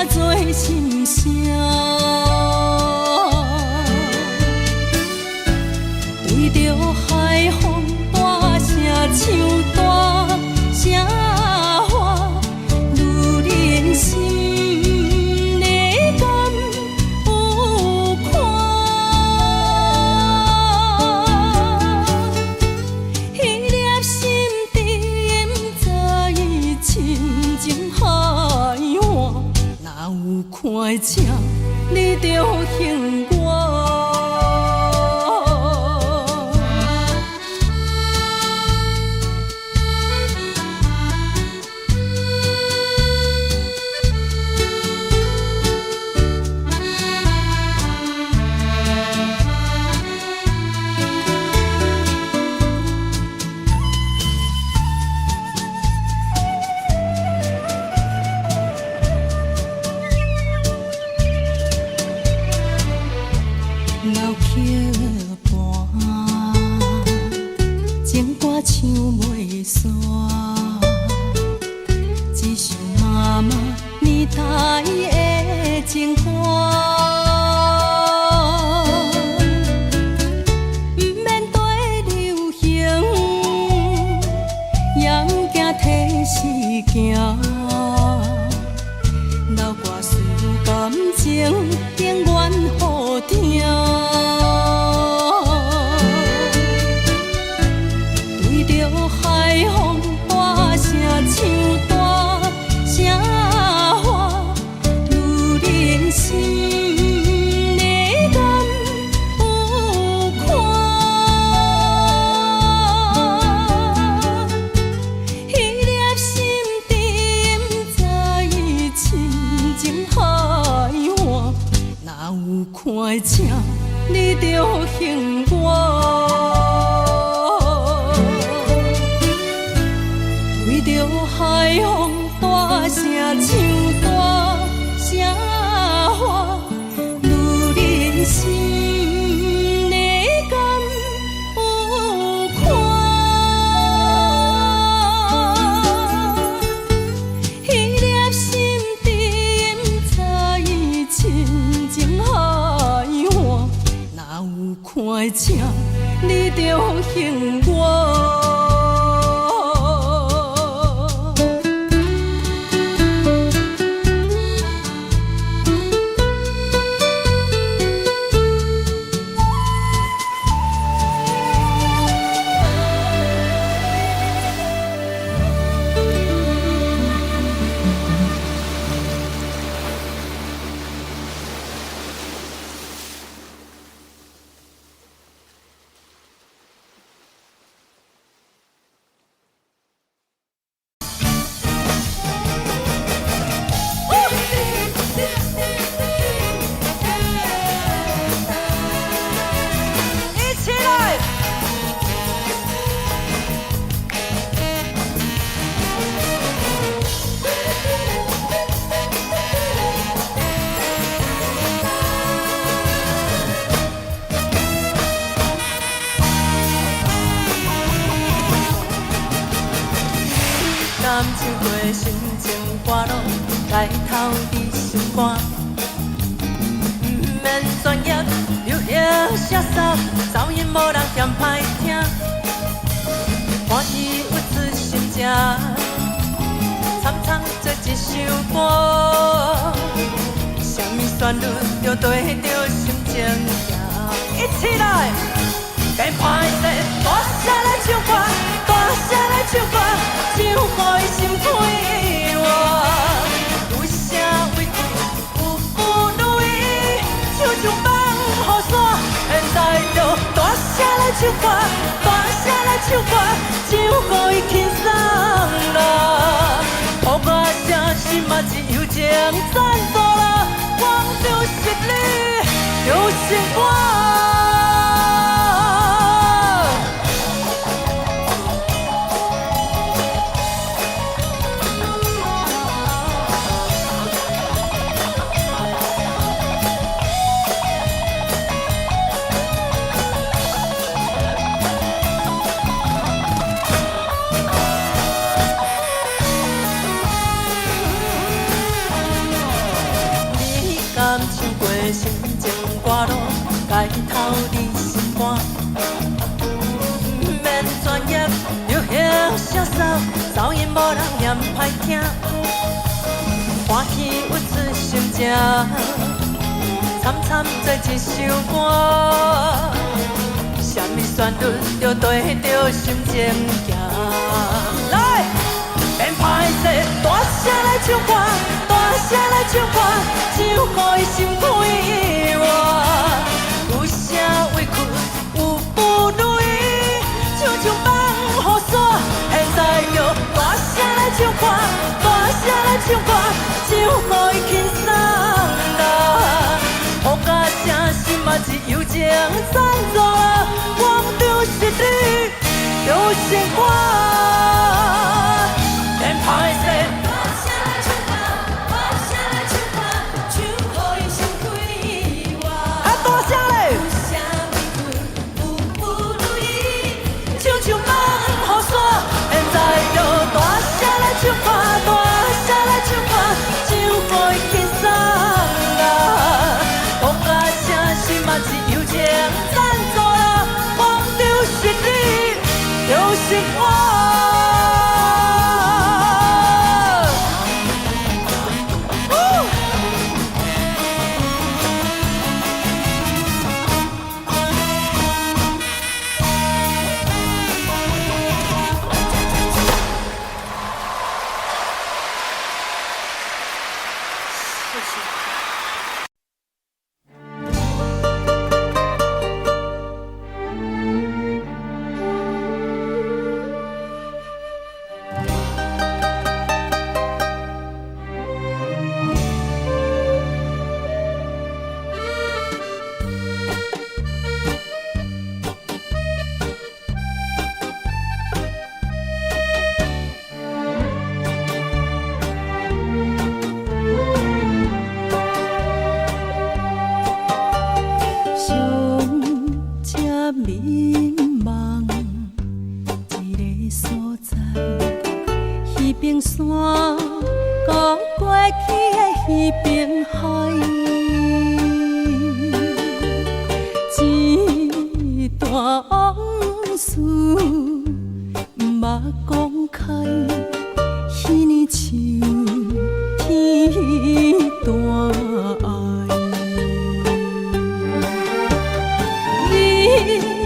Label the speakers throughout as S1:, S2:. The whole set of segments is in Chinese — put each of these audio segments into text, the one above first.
S1: 做心声。对着海风大声唱大声话，女人心内敢有看？迄粒心底不知伊深情海岸，哪有看正你着幸我？老曲伴，情歌唱袂煞，只想妈妈年代的情歌。不免对流行，也不惊替时行。老歌词感情永远好听。对着海风大声唱大声话，女人心内敢有看？迄粒心底不知伊深情海岸，哪有看正你着幸我？对着海风大声唱大声话，女人心内敢有看？迄粒心底不知伊深情海岸，哪有看正你着幸我？
S2: 甘唱过深情歌路，来透你心肝。不免专业，流行写扫，噪音无人嫌歹听。欢喜有出心声，参唱做一首歌。什么旋律就对着心情行，一起来！该歹势，大声来唱歌，大声来唱歌，唱予伊心快活。为啥为谁有负女意，唱唱放雨伞。现在就大声来唱歌，大声来唱歌，唱予伊轻松啦。予我声心嘛只有情赞助啦，光就是你就是我。声扫，噪音无人嫌歹听，欢喜有出心情，惨惨做一首歌。什么旋律就对着心情行？来，免歹势，大声来唱歌，大声来唱歌，唱予伊心快活。有啥委屈有不如意，唱唱放雨伞。现在就大声来唱歌，大声来唱歌，唱予伊轻松啦。好甲声心嘛是友情赞助，我就是你，就是我。免歹势。大声来唱歌，大声来唱歌，唱予伊心快活。啊，大声嘞！有啥委屈有不如意，唱唱放雨伞。现在就大声来唱歌，大声来唱歌，唱予伊轻松啦。好甲声心嘛是友情赞助啦，我就是你，就是我。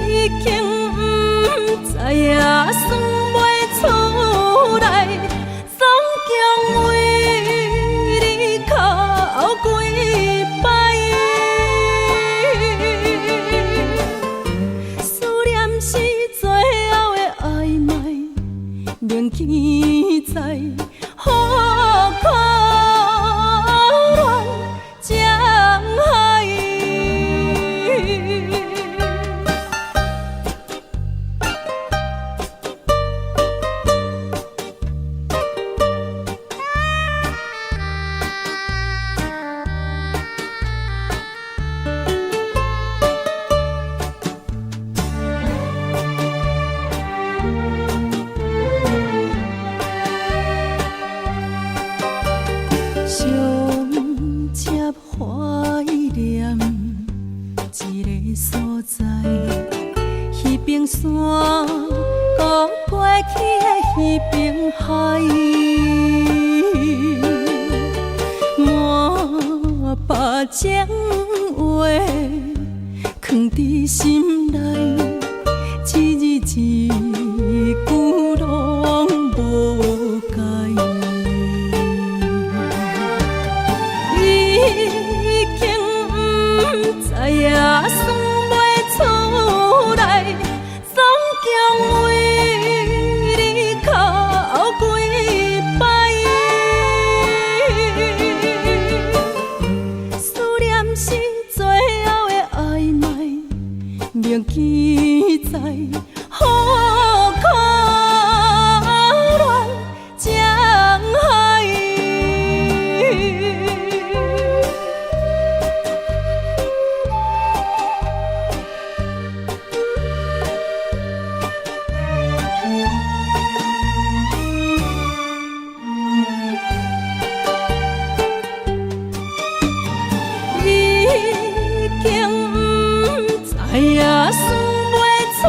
S1: 已经不知影，算袂出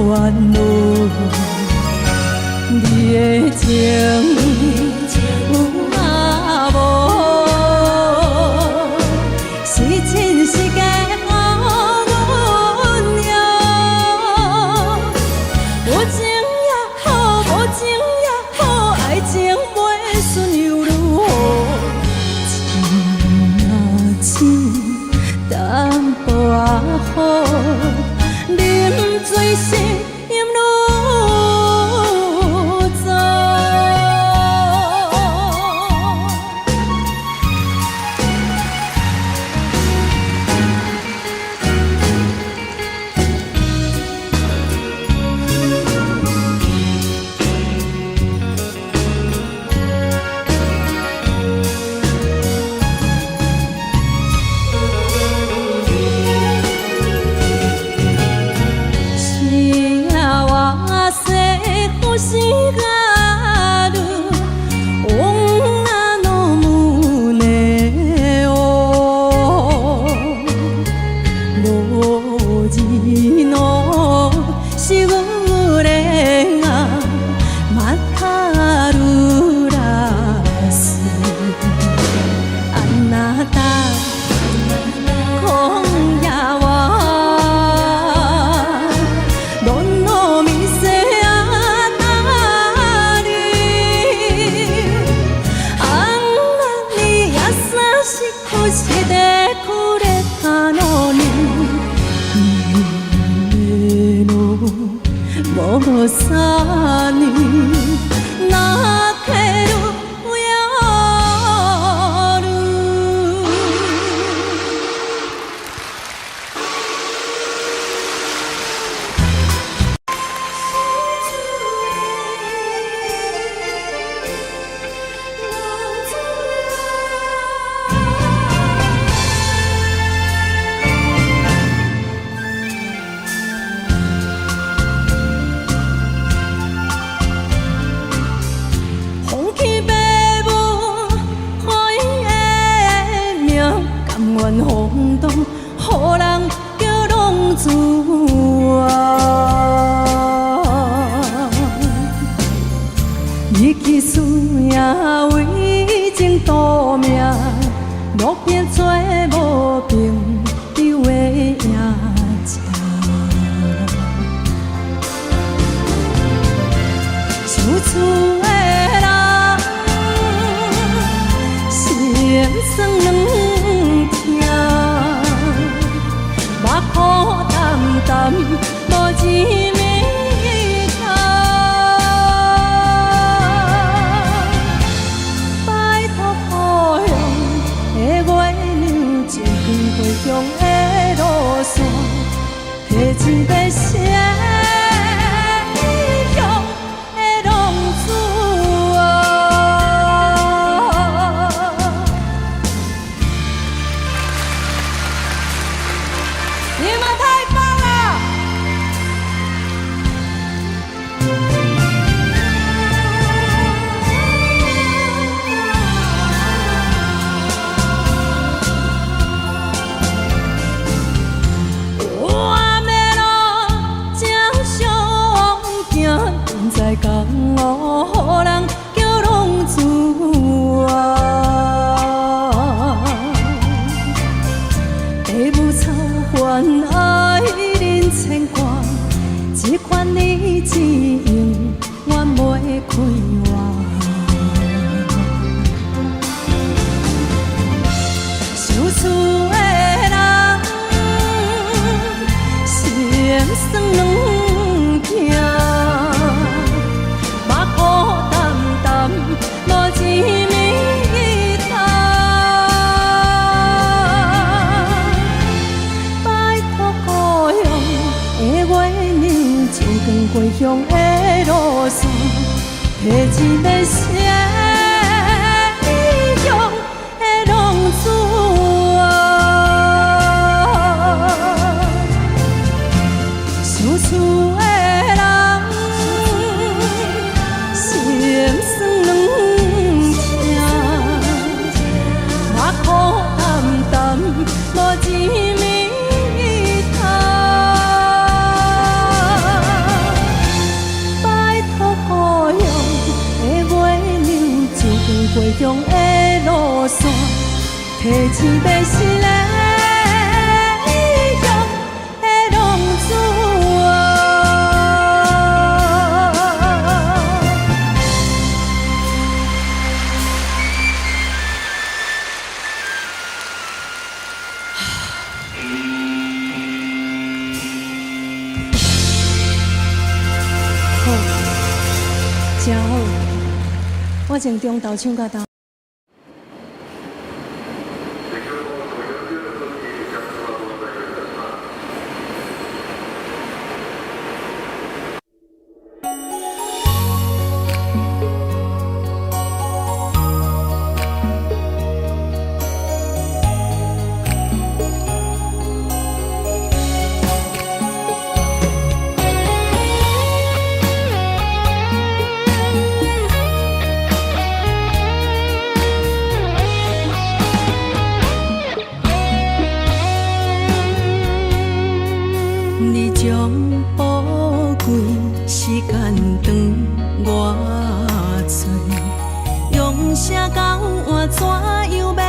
S1: 怨路，你的情有啊无？是真是假好阮用，有情也好，无情也好，爱情袂顺又如何？情啊深，淡薄仔好，啉醉时饮愈多。无三年，那客路遥路。风起马舞，看伊的命甘愿放荡，予人叫浪子啊！伊去输赢为情赌命，路边做无朋友的赢者。想厝的人，心酸两痛，目眶淡淡，无字面通。拜托故乡的月亮，一根回乡的路线，提一个声。你们太棒了！我要的路线，提钱买是个意用的浪子啊。好，真好，我从中昼唱到头。你将宝贵时间长我做，用啥交换怎样要陪？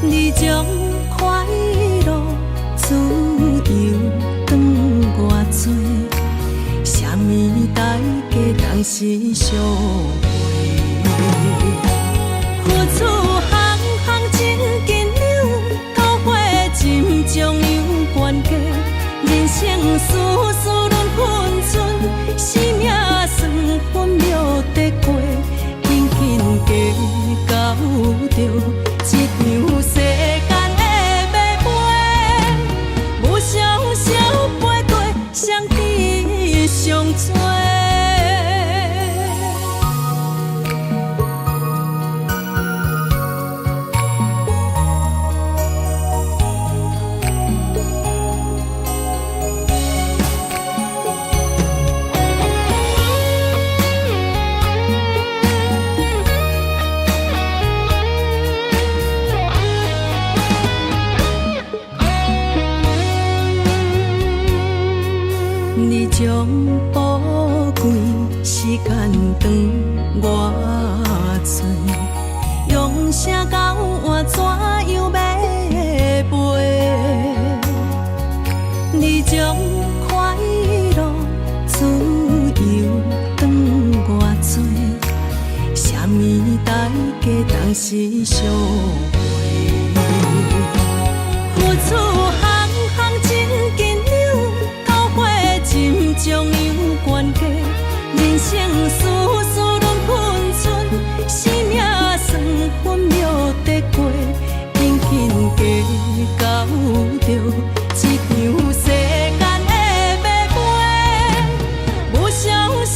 S1: 你将快乐自由长我做，啥物代价当时相陪？付出行行真紧张。心将有关系，人生事事轮分寸，生命算分秒得过，紧紧加交着一场世间的马背，无常少飞过，相知上多。你将宝贵时间长我做，用啥交换怎样要陪？你将快乐自由当我做，啥物代价当时相陪？付出行行真紧张。心将有关系，人生事事轮分寸，生命算分秒得过，紧紧加交着一场世间的马背，无常少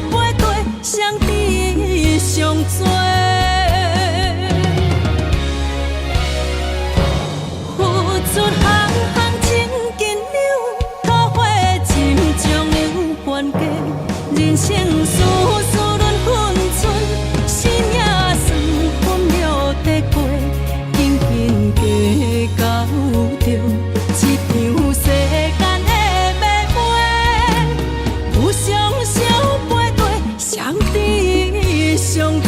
S1: 飞过，相知上多。付出行行真紧张。人生事事轮分寸，生命算分秒得过，紧紧加交着一场世间的马背，有常少飞过，相知上多。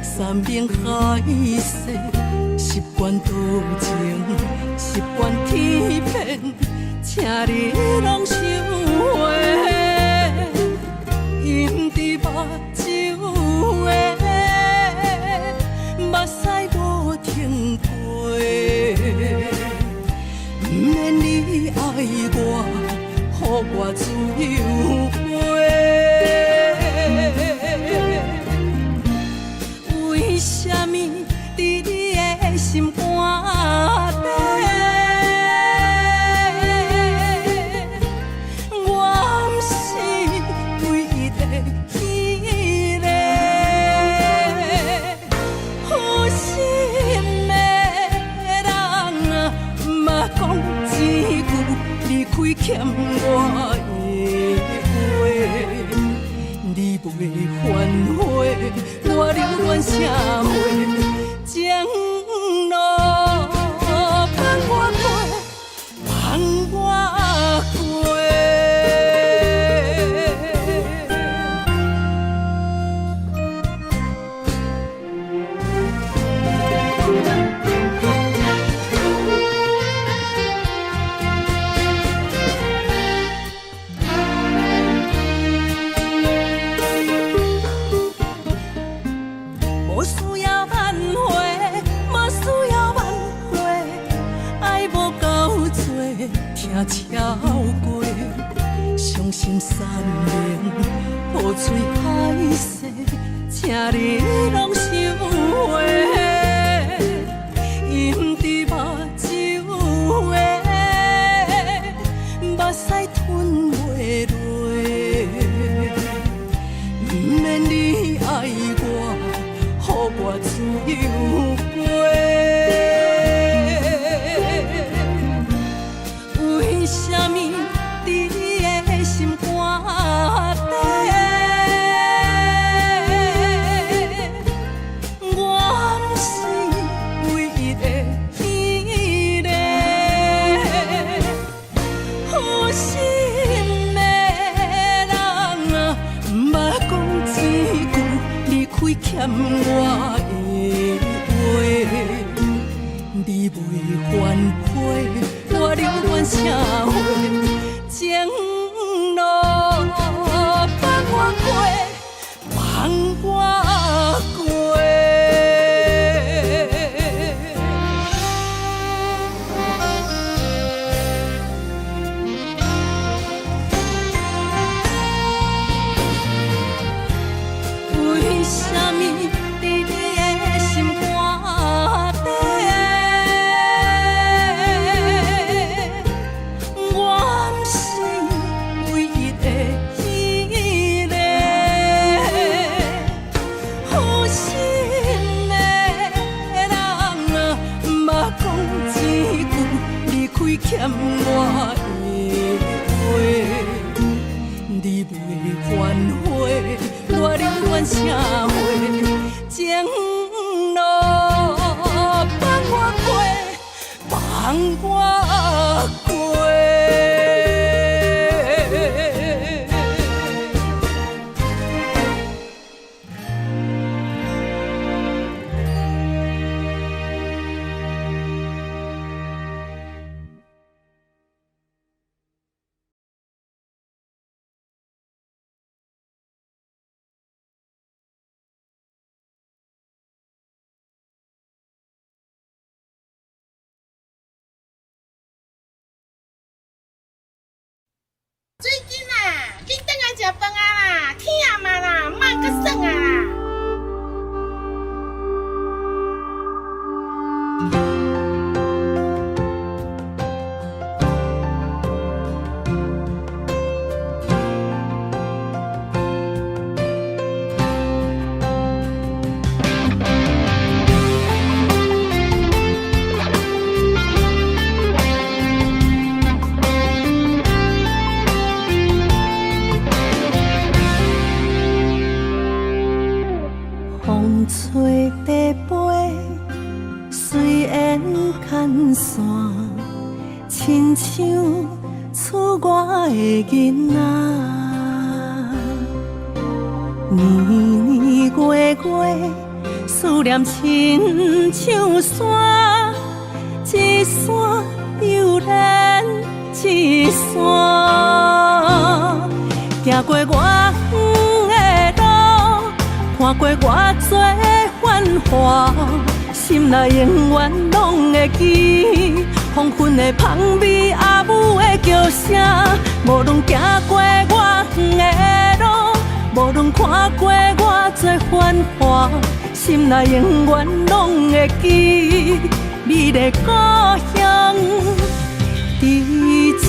S1: 山明海誓，习惯多情，习惯欺骗，请你拢收回，饮伫目睭的，目屎无停过。不免你爱我，予我自由飞。为什么伫你的心肝底，我不是唯一的迄个？有心的人啊，嘛讲一句离开欠我的话，你袂反悔，我留恋社会。情路放我过，放我过。无需要挽回，无需要挽回，爱无够多，听超过，伤心3年，雨水海逝，请你拢收回，饮伫目睭的，目屎吞袂落，不免你爱我，予我自由飞。为什么伫你的心肝底，我不是唯一的迄个？有心的人啊，莫讲一句离开欠我的话，你袂反悔，我留恋社会。情路放我过，放我过。为什么伫你的心肝底，我不是唯一的迄个？有心的人啊，莫讲一句离开欠我的话，你袂反悔，我留恋社会。情路放我过，放我过。
S3: 水紧啊，紧转来食饭啊啦，忝嘛啦，莫阁耍啊啦。
S1: 风吹地飞，虽然牵线，亲像厝外的囡仔。年年月月，思念亲像山，一山悠然一线，行过我远的路，看过偌多繁华，心内永远拢会记黄昏的香味，阿母的叫声。无论行过我远的路，无论看过偌多繁华，心内永远拢会记你的故乡伫这。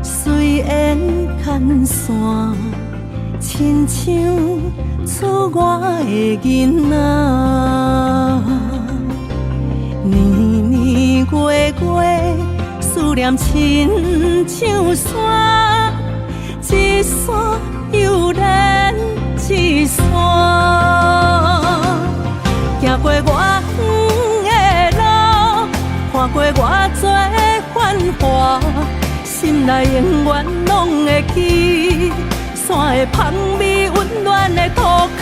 S1: 虽然牵线，亲像厝外的囡仔，年年月月，思念亲像山，一山又连一山，行过我远的路，看过偌多繁华。心内永远拢会记山的香味，温暖的土脚。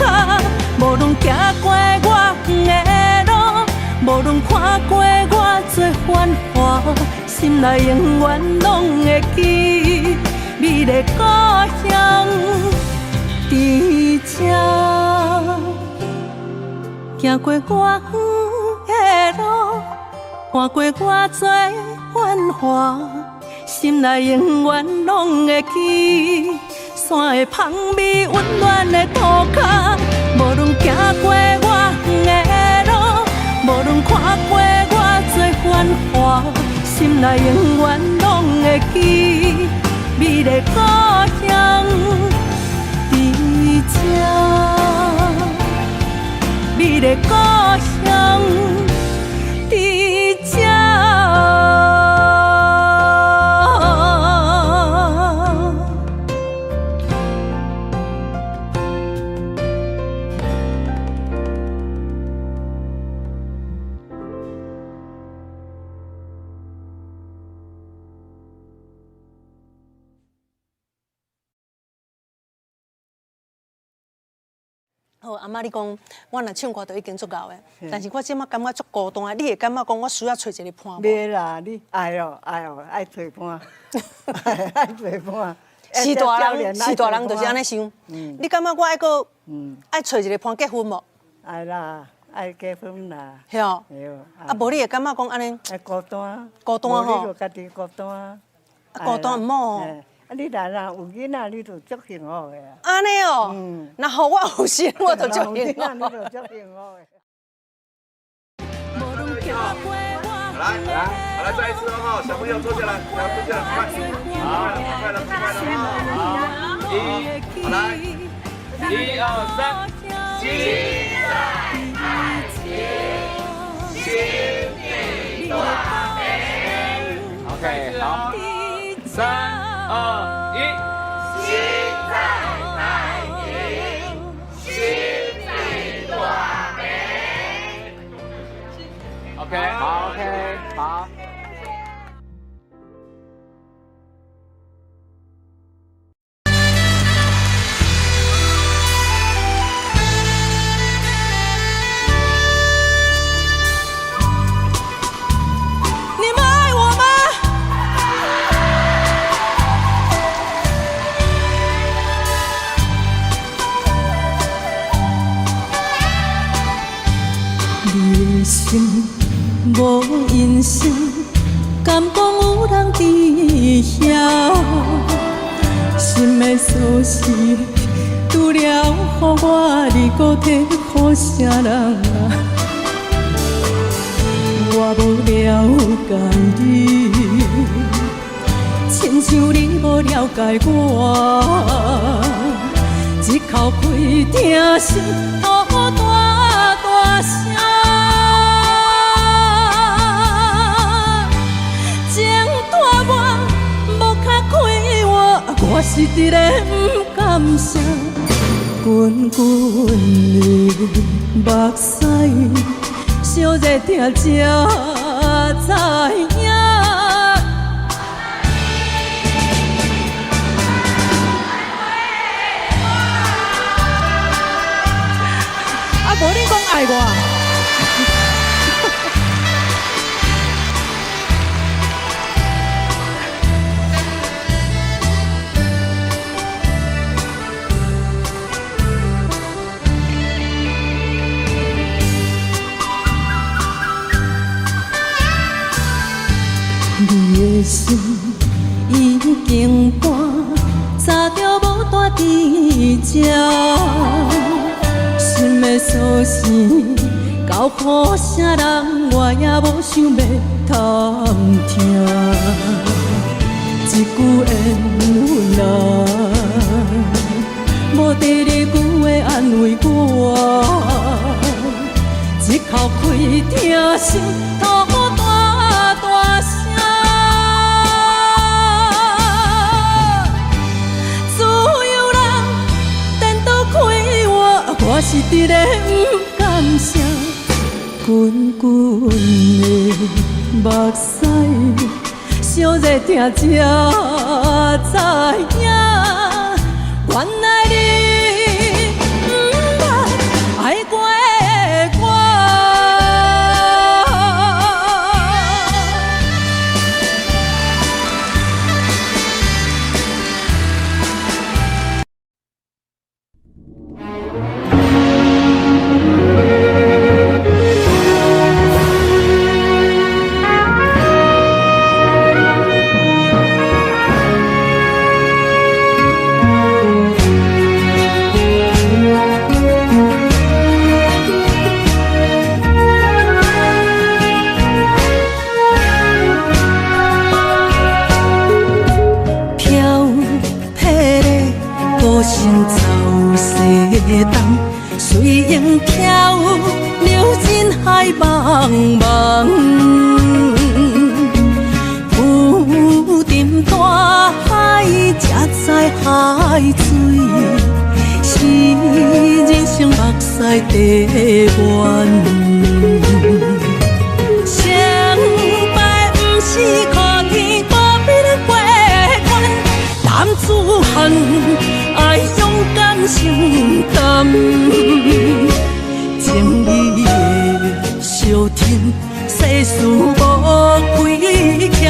S1: 无论行过我的路，无论看过偌多繁华，心内永远拢会记你的故乡伫这。行过我的路，看过偌多繁华。心内永远拢会记山的香味，温暖的土脚。无论行过我的路，无论看过偌多繁华，心内永远拢会记你的故乡伫这，你的故乡伫这。好，阿妈，你讲我若唱歌就已经足够的，但是我即马感觉足孤单的，你会感觉讲我需要找一个伴无？
S4: 袂啦，你爱哦，爱找伴，爱找伴。
S1: 是大人，就是安尼想。你感觉我爱个爱找一个伴结婚无？
S4: 爱啦，爱结婚啦。
S1: 是哦。啊，无你会感觉讲安尼？
S4: 爱孤单。
S1: 孤单吼。
S4: 你就家己孤单。
S1: 孤单唔好哦。
S4: 啊，你若有囡仔，你就足幸福的啊。
S1: 安尼哦。那好，我有心，我就足幸福。
S4: 你就足幸福的。
S5: 来，再一次哦，小朋友坐下来，坐下来，快，快了，好，来，1、2、3，心在爱情，心地大美。OK， 好，3、2、1，心在爱情，心地大美。OK， 好 ，OK， 好。
S1: 心无因性，敢讲有人知晓？心的锁匙，除了予我，你搁摕予啥人啊？我无了解你，亲像你无了解我，一口气疼心，大大声。情拖我，无较开我是伫咧不甘声，滚滚的目屎，烧热疼才知影。啊，无你讲爱我。你的心已经搬，早就无带伫这。心的锁匙交予啥人，我也无想要探听。一句缘分无第二句话安慰我，一口气疼心吐我大大声。我是伫咧不甘声，滚滚的目屎，烧热疼才知影，原来你不捌爱过的我。随影飘，流进海茫茫。浮沉大海，才知海水是人生目屎地缘。成败不是靠天保庇咱过关，男子汉爱勇敢承担。情义的小天，世事无亏欠，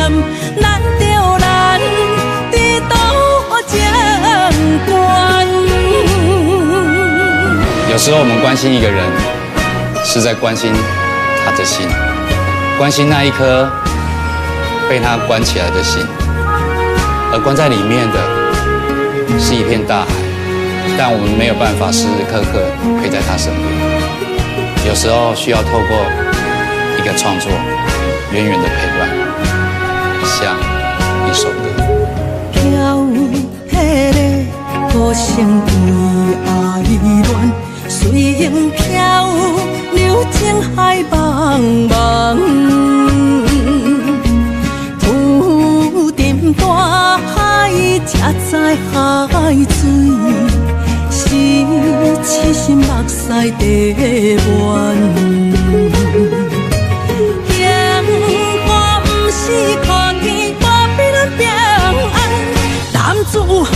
S1: 难着咱伫倒情关。
S6: 有时候我们关心一个人，是在关心他的心，关心那一颗被他关起来的心，而关在里面的是一片大海。但我们没有办法时时刻刻陪在他身边，有时候需要透过一个创作，远远的陪伴，像一首歌。
S1: 飘撇的歌声为爱恋，随影飘，流进海茫茫。浮沉大海，才知海水。是痴心目屎地缘，幸福不是靠天保庇咱平安，男子汉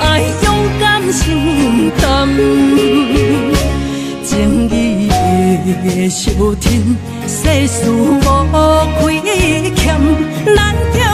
S1: 爱勇敢承担，情义的小天，世事无亏欠，难听。